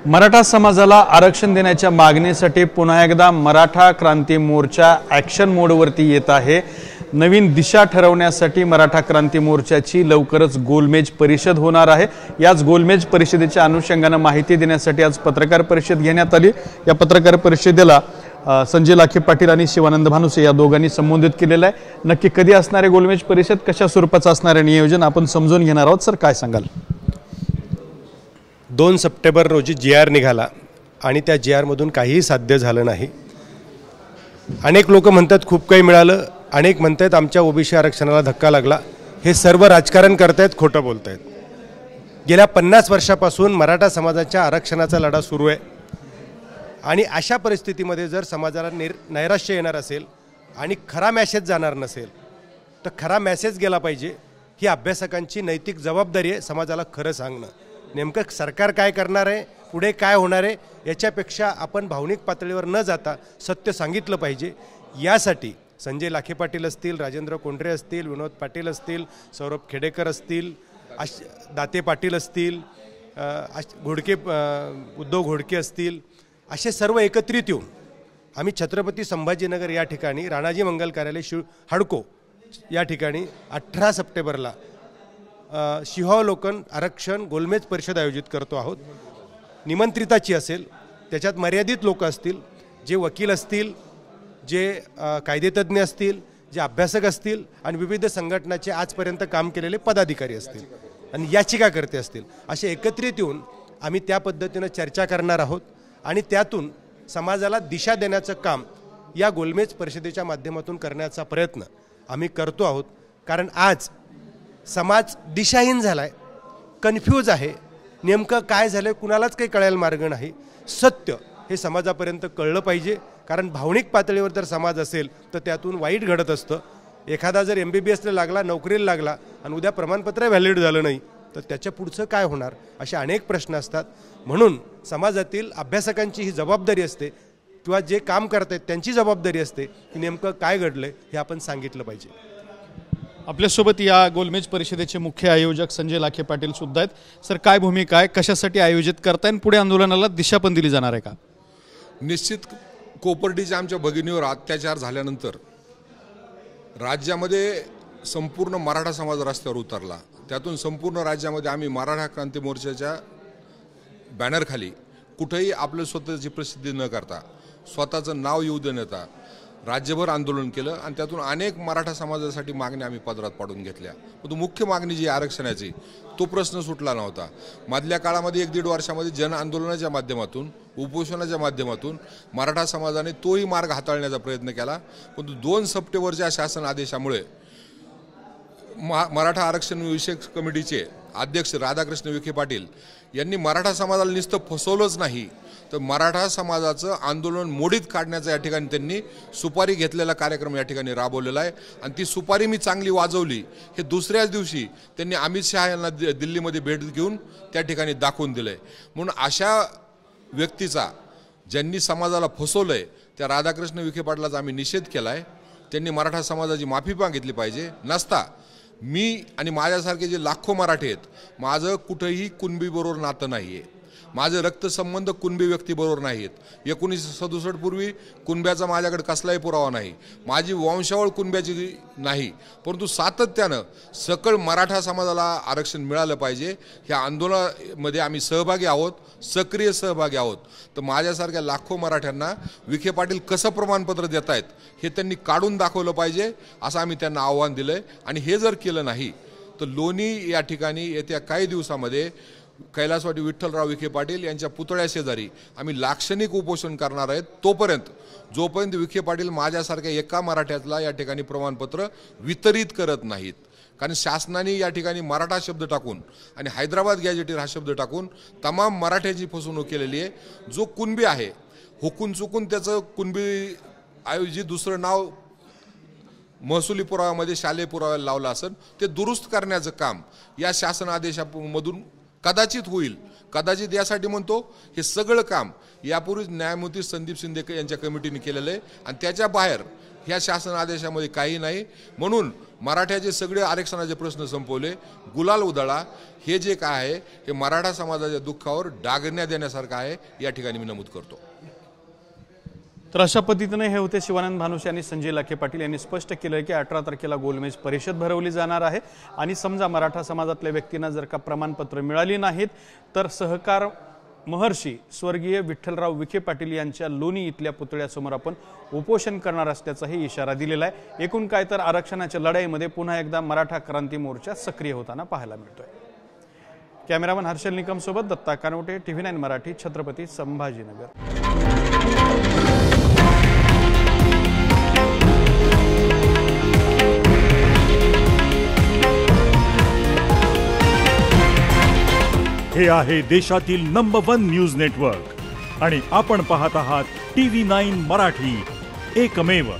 मराठा समाजाला आरक्षण देण्याच्या मागणीसाठी पुन्हा एकदा मराठा क्रांती मोर्चा ॲक्शन मोडवरती येत आहे। नवीन दिशा ठरवण्यासाठी मराठा क्रांती मोर्चाची लवकरच गोलमेज परिषद होणार आहे। याच गोलमेज परिषदेच्या अनुषंगाने माहिती देण्यासाठी आज पत्रकार परिषद घेण्यात आली। या पत्रकार परिषदेला संजय लाखे पाटील आणि शिवानंद भानुसे या दोघांनी संबोधित केलेलं आहे। नक्की कधी असणार आहे गोलमेज परिषद, कशा स्वरूपाचं असणार आहे नियोजन, आपण समजून घेणार आहोत। सर, काय सांगाल? 2 सप्टेंबर रोजी GR निघाला आणि त्या GR मधून काहीही साध्य झालं नाही। अनेक लोक म्हणतात खूप काही मिळालं, अनेक म्हणतात आमच्या ओबीसी आरक्षणाला धक्का लागला। हे सर्व राजकारण करतायत, खोटं बोलतायत। गेल्या 50 वर्षापासून मराठा समाजाच्या आरक्षणाचा लढा सुरू आहे आणि अशा परिस्थितीमध्ये जर समाजाला नैराश्य येणार असेल आणि खरा मेसेज जाणार नसेल तर खरा मेसेज गेला पाहिजे। ही अभ्यासकांची नैतिक जबाबदारी आहे समाजाला खरं सांगणं। नेमकं सरकार काय करणार आहे, पुढे काय होणार आहे, याच्यापेक्षा आपण भावनिक पातळीवर न जाता सत्य सांगितलं पाहिजे। यासाठी संजय लाखे पाटील असतील, राजेंद्र कोंढरे असतील, विनोद पाटील असतील, सौरभ खेडेकर असतील, दाते पाटील असतील, उद्धव घोडके असतील, असे सर्व एकत्रित येऊन आम्ही छत्रपती संभाजीनगर या ठिकाणी राणाजी मंगल कार्यालय हडको या ठिकाणी 18 सप्टेंबरला शिवावलोकन आरक्षण गोलमेज परिषद आयोजित करतो आहोत। निमंत्रिताची असेल, त्याच्यात मर्यादित लोक असतील, जे वकील असतील, जे कायदेतज्ञ असतील, जे अभ्यासक असतील आणि विविध संघटनाचे आजपर्यंत काम केलेले पदाधिकारी असतील आणि याचिकाकर्ते असतील, असे एकत्रित येऊन आम्ही त्या पद्धतीने चर्चा करणार आहोत आणि त्यातून समाजाला दिशा देण्याचं काम या गोलमेज परिषदेच्या माध्यमातून करण्याचा प्रयत्न आम्ही करतो आहोत। कारण आज समाज दिशाहीन झालाय, कन्फ्यूज आहे, नेमकं काय झालंय कुणालाच काही कळायला मार्ग नाही। सत्य हे समाजापर्यंत कळलं पाहिजे, कारण भावनिक पातळीवर जर समाज असेल तर त्यातून वाईट घडत असतं। एखादा जर MBBSला लागला, नोकरीला लागला आणि उद्या प्रमाणपत्र व्हॅलिड झालं नाही तर त्याच्या पुढचं काय होणार, असे अनेक प्रश्न असतात। म्हणून समाजातील अभ्यासकांची ही जबाबदारी असते किंवा जे काम करतात त्यांची जबाबदारी असते की नेमकं काय घडलंय हे आपण सांगितलं पाहिजे। आपल्यासोबत या गोलमेज परिषदेचे मुख्य आयोजक संजय लाखे पाटील सुद्धा आहेत। सर, काय भूमिका आहे, कशासाठी आयोजित करताय, पुढे आंदोलनाला दिशा पण दिली जाणार आहे का? निश्चित कोपर्डीच्या आमच्या भगिनीवर अत्याचार झाल्यानंतर राज्यामध्ये संपूर्ण मराठा समाज रस्त्यावर उतरला। त्यातून संपूर्ण राज्यामध्ये आम्ही मराठा क्रांती मोर्चाच्या बॅनरखाली कुठेही आपलं स्वतःची प्रसिद्धी न करता, स्वतःचं नाव येऊ देण्याचा राज्यभर आंदोलन केलं आणि त्यातून अनेक मराठा समाजासाठी मागण्या आम्ही पदरात पाडून घेतल्या। परंतु मुख्य मागणी जी आरक्षणाची, तो प्रश्न सुटला नव्हता। मधल्या काळामध्ये 1-1.5 वर्षामध्ये जन आंदोलनाच्या माध्यमातून, उपोषणाच्या माध्यमातून मराठा समाजाने तोही मार्ग हाताळण्याचा प्रयत्न केला। परंतु 2 सप्टेंबरच्या शासन आदेशामुळे मराठा आरक्षण विषयक कमिटीचे अध्यक्ष राधाकृष्ण विखे पाटील यांनी मराठा समाजाला नुसतं फसवलंच नाही तर मराठा समाजाचं आंदोलन मोडीत काढण्याचा या ठिकाणी त्यांनी सुपारी घेतलेला कार्यक्रम या ठिकाणी राबवलेला आहे आणि ती सुपारी मी चांगली वाजवली हे दुसऱ्याच दिवशी त्यांनी अमित शहा यांना दिल्लीमध्ये भेट घेऊन त्या ठिकाणी दाखवून दिलंय। म्हणून अशा व्यक्तीचा, ज्यांनी समाजाला फसवलंय, त्या राधाकृष्ण विखे पाटलाचा आम्ही निषेध केलाय। त्यांनी मराठा समाजाची माफी मागितली पाहिजे। नसता मी आणि माझ्यासारखे जे लाखो मराठी आहेत, माझं कुठेही कुणबीबरोबर नातं नाही आहे, माझे रक्तसंबंध कुणबी व्यक्तीबरोबर नाहीत। 1967 पूर्वी कुणब्याचा माझ्याकडे कसलाही पुरावा नाही, माझी वंशावळ कुणब्याची नाही, परंतु सातत्यानं सकळ मराठा समाजाला आरक्षण मिळालं पाहिजे ह्या आंदोलनामध्ये आम्ही सहभागी आहोत, सक्रिय सहभागी आहोत। तर माझ्यासारख्या लाखो मराठ्यांना विखे पाटील कसं प्रमाणपत्र देत आहेत हे त्यांनी काढून दाखवलं पाहिजे, असं आम्ही त्यांना आव्हान दिलंय। आणि हे जर केलं नाही तर लोणी या ठिकाणी येत्या काही दिवसामध्ये कैलासवाडी विठ्ठलराव विखे पाटील यांच्या पुतळ्या शेजारी आम्ही लाक्षणिक उपोषण करणार आहेत। जोपर्यंत विखे पाटील माझ्यासारख्या एका मराठ्याला या ठिकाणी प्रमाणपत्र वितरित करत नाहीत, कारण शासनाने या ठिकाणी मराठा शब्द टाकून आणि हैदराबाद गॅजेटेर हा शब्द टाकून तमाम मराठ्याची फसवणूक केलेली आहे। जो कुणबी आहे, हुकून चुकून त्याचं कुणबी ऐवजी दुसरं नाव महसुली पुराव्यामध्ये शालेय पुराव्याला लावलं असेल, ते दुरुस्त करण्याचं काम या शासन आदेशामधून कदाचित होईल। कदाचित यासाठी म्हणतो, हे सगळं काम यापूर्वी न्यायमूर्ती संदीप शिंदे यांच्या कमिटीने केलेलं आहे आणि त्याच्या बाहेर ह्या शासन आदेशामध्ये काही नाही. म्हणून मराठ्याचे सगळे आरक्षणाचे प्रश्न संपवले, गुलाल उधळा. हे जे काय आहे हे मराठा समाजाच्या दुःखावर डागण्या देण्यासारखं आहे, या ठिकाणी मी नमूद करतो. तर अशा पद्धतीने हे होते शिवानंद भानुसे आणि संजय लाखे पाटील यांनी स्पष्ट केलं की 18 तारखेला गोलमेज परिषद भरवली जाणार आहे आणि समजा मराठा समाजातल्या व्यक्तींना जर का प्रमाणपत्र मिळाली नाहीत तर सहकार महर्षी स्वर्गीय विठ्ठलराव विखे पाटील यांच्या लोणी इथल्या पुतळ्यासमोर आपण उपोषण करणार असल्याचाही इशारा दिलेला आहे. एकूण काय तर आरक्षणाच्या लढाईमध्ये पुन्हा एकदा मराठा क्रांती मोर्चा सक्रिय होताना पाहायला मिळतोय. कॅमेरामन हर्षल निकम सोबत दत्ता कानवटे, TV9 मराठी, छत्रपती संभाजीनगर. हे आहे देशातील नंबर 1 न्यूज नेटवर्क आणि आपण पाहत आहात TV9 मराठी, एकमेव.